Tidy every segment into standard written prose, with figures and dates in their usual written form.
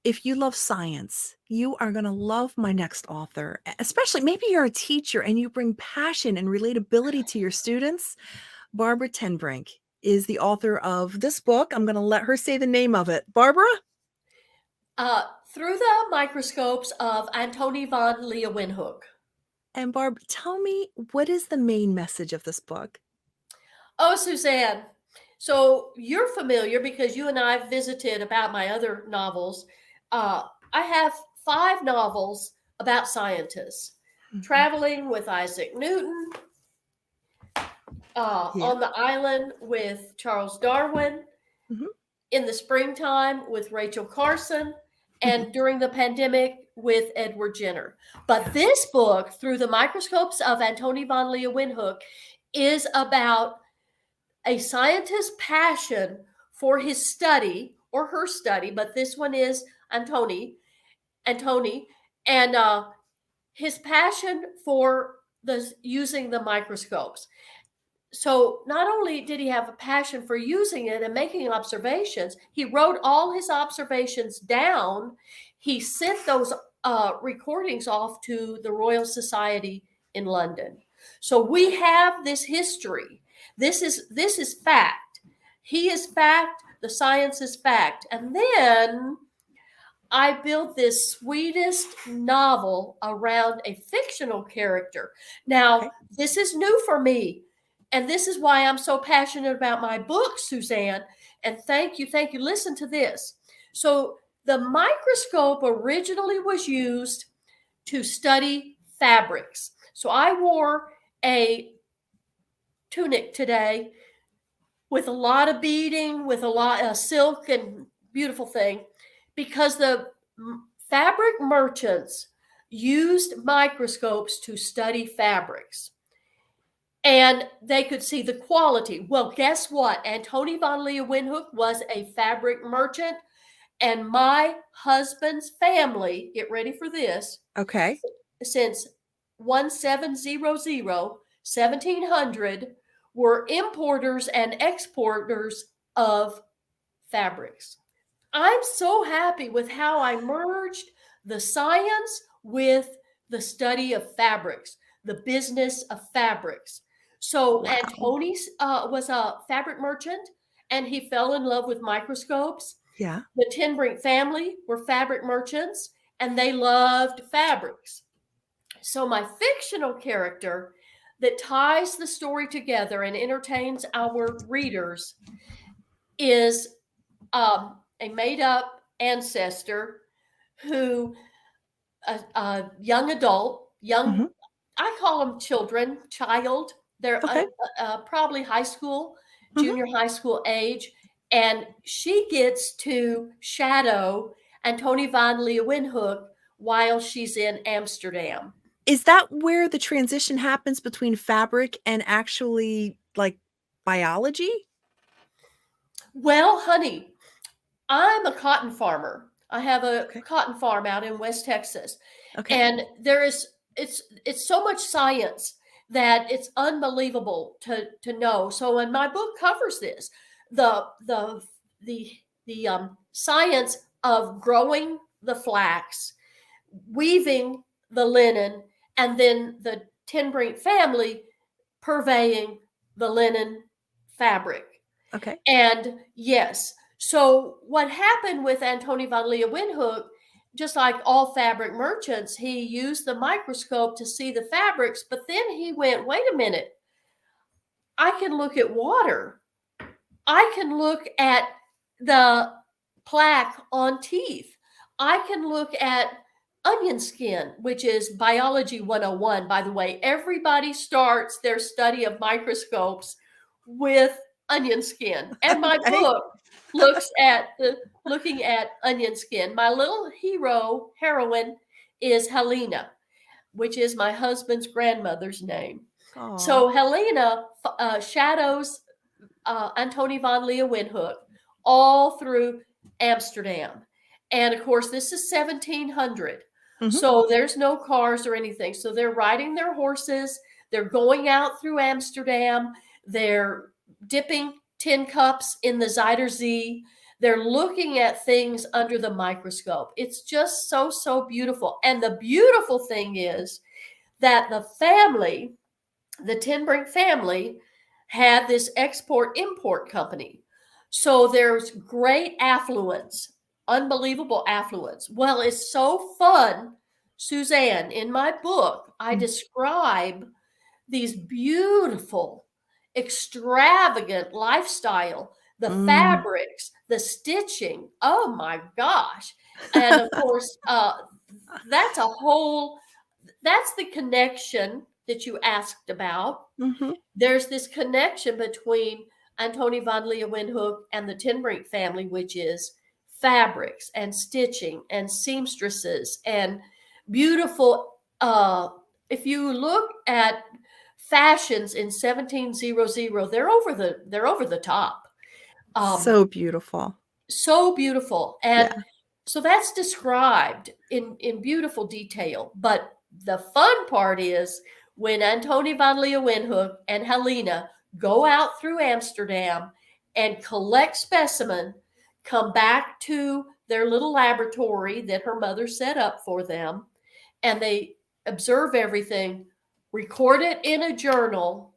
if you love science, you are going to love my next author, especially maybe you're a teacher and you bring passion and relatability to your students. Barbara ten Brink is the author of this book. I'm going to let her say the name of it. Barbara? Through the Microscopes of Antoni van Leeuwenhoek. And Barb, tell me, what is the main message of this book? Oh, Suzanne. So you're familiar because you and I visited about my other novels. I have 5 novels about scientists. Mhm. Traveling with Isaac Newton, Yeah. on the island with Charles Darwin, Mhm. in the springtime with Rachel Carson, Mhm. and during the pandemic with Edward Jenner. But Yes. this book, Through the Microscopes of Antoni van Leeuwenhoek, is about a scientist's passion for his study or her study, but this one is Antoni, and his passion for using the microscopes. So not only did he have a passion for using it and making observations, he wrote all his observations down. He sent those recordings off to the Royal Society in London. So we have this history. This is fact. He is fact. The science is fact. And then I built this sweetest novel around a fictional character. Now, Okay. this is new for me. And this is why I'm so passionate about my book, Suzanne. And thank you, thank you. Listen to this. So, the microscope originally was used to study fabrics. So, I wore a tunic today with a lot of beading, with a lot of silk and beautiful thing, because the fabric merchants used microscopes to study fabrics and they could see the quality. Well, guess what? Antoni van Leeuwenhoek was a fabric merchant, and my husband's family, get ready for this, Okay. since 1700, 1700, were importers and exporters of fabrics. I'm so happy with how I merged the science with the study of fabrics, the business of fabrics. So Wow. Antoni was a fabric merchant, and he fell in love with microscopes. Yeah. The Ten Brink family were fabric merchants, and they loved fabrics. So my fictional character that ties the story together and entertains our readers is a made up ancestor who, a young adult, Mhm. I call them children, child. They're Okay. probably high school, Mhm. junior high school age. And she gets to shadow Antoni van Leeuwenhoek while she's in Amsterdam. Is that where the transition happens between fabric and actually, like, biology? Well, honey, I'm a cotton farmer. I have a Okay. cotton farm out in West Texas. Okay. And it's so much science that it's unbelievable to know. So and my book covers this. The the the science of growing the flax, weaving the linen, and then the Ten Brink family purveying the linen fabric. Okay. And yes, so what happened with Antoni van Leeuwenhoek, just like all fabric merchants, he used the microscope to see the fabrics, but then he went, wait a minute, I can look at water. I can look at the plaque on teeth. I can look at onion skin, which is biology 101. By the way, everybody starts their study of microscopes with onion skin. And my Okay. book looking at onion skin. My little heroine is Helena, which is my husband's grandmother's name. Aw. So Helena shadows Antoni van Leeuwenhoek all through Amsterdam. And of course, this is 1700. Mhm. So there's no cars or anything. So they're riding their horses. They're going out through Amsterdam. They're dipping tin cups in the Zuiderzee. They're looking at things under the microscope. It's just so, so beautiful. And the beautiful thing is that the family, the Ten Brink family, had this export-import company. So there's great affluence, unbelievable affluence. Well, it's so fun, Suzanne. In my book, I Mm. describe these beautiful, extravagant lifestyle, the Mm. fabrics, the stitching. Oh my gosh. And of course, that's a whole, that's the connection that you asked about. Mhm. There's this connection between Antoni van Leeuwenhoek and the Ten Brink family, which is fabrics and stitching and seamstresses and beautiful. If you look at fashions in 1700, they're over the top. Um, So beautiful. so beautiful. Yeah. And so that's described in beautiful detail. But the fun part is when Antoni van Leeuwenhoek and Helena go out through Amsterdam and collect specimen, come back to their little laboratory that her mother set up for them, and they observe everything, record it in a journal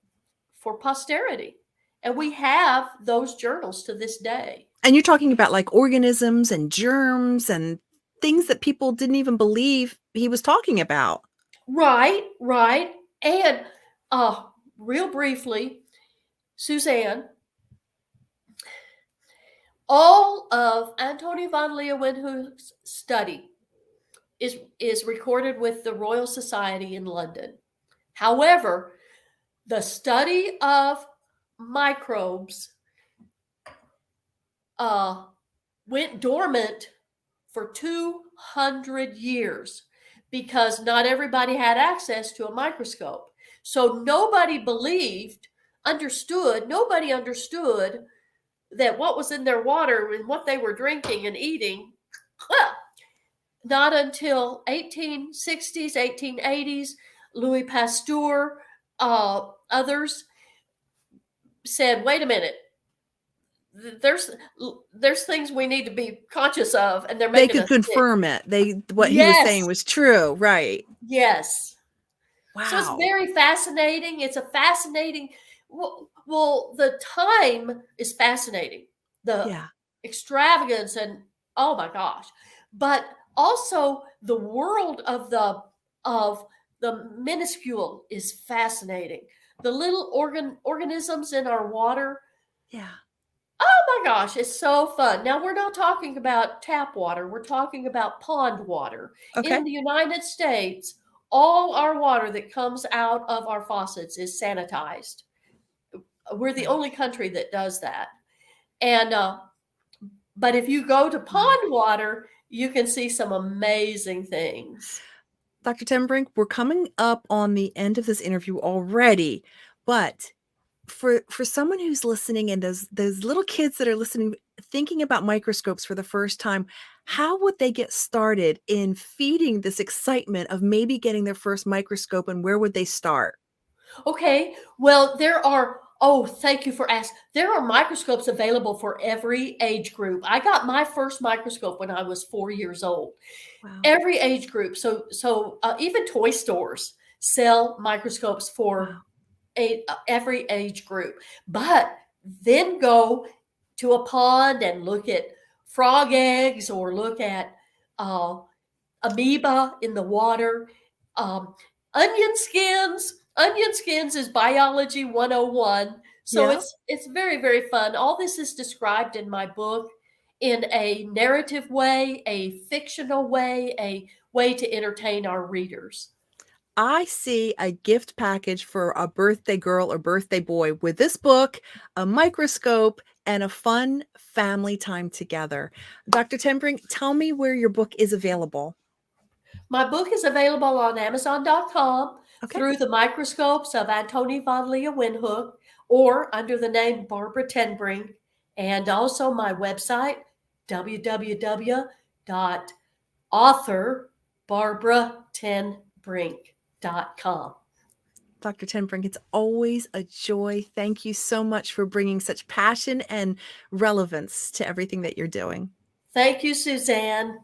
for posterity. And we have those journals to this day. And you're talking about like organisms and germs and things that people didn't even believe he was talking about. Right, right. And uh real briefly, Suzanne, all of Antoni van Leeuwenhoek's study is recorded with the Royal Society in London. However, the study of microbes uh, went dormant for 200 years because not everybody had access to a microscope. So nobody understood that what was in their water and what they were drinking and eating. Not until 1860s, 1880s, Louis Pasteur, others said, wait a minute, there's there's things we need to be conscious of, and they're They making could us sick. confirm it. What he was saying Yes, was true, right? yes. So it's Wow. very fascinating. It's a fascinating. Well, the time is fascinating. The Yeah. extravagance and oh my gosh, but also the world of the minuscule is fascinating. The little organisms in our water. Yeah. Oh my gosh, it's so fun. Now, we're not talking about tap water, we're talking about pond water. Okay. In the United States, all our water that comes out of our faucets is sanitized. We're the Right. only country that does that. And but if you go to Wow. pond water, you can see some amazing things. Dr. Timbrink, we're coming up on the end of this interview already, but for someone who's listening and those little kids that are listening, thinking about microscopes for the first time, how would they get started in feeding this excitement of maybe getting their first microscope, and where would they start? Okay, well, thank you for asking. There are microscopes available for every age group. I got my first microscope when I was 4 years old. Wow. Every age group. So even toy stores sell microscopes for Wow. every age group. But then go to a pond and look at frog eggs or look at uh, amoeba in the water. Um, onion skins. Onion skins is biology 101. So Yeah. it's very, very fun. All this is described in my book in a narrative way, a fictional way, a way to entertain our readers. I see a gift package for a birthday girl or birthday boy with this book, a microscope, and a fun family time together. Dr. Timbrink, tell me where your book is available. My book is available on Amazon.com Okay. through the microscopes of Antoni van Leeuwenhoek or under the name Barbara Tenbrink, and also my website, www.authorBarbaraTenbrink.com. Dr. Tenbrink, it's always a joy. Thank you so much for bringing such passion and relevance to everything that you're doing. Thank you, Suzanne.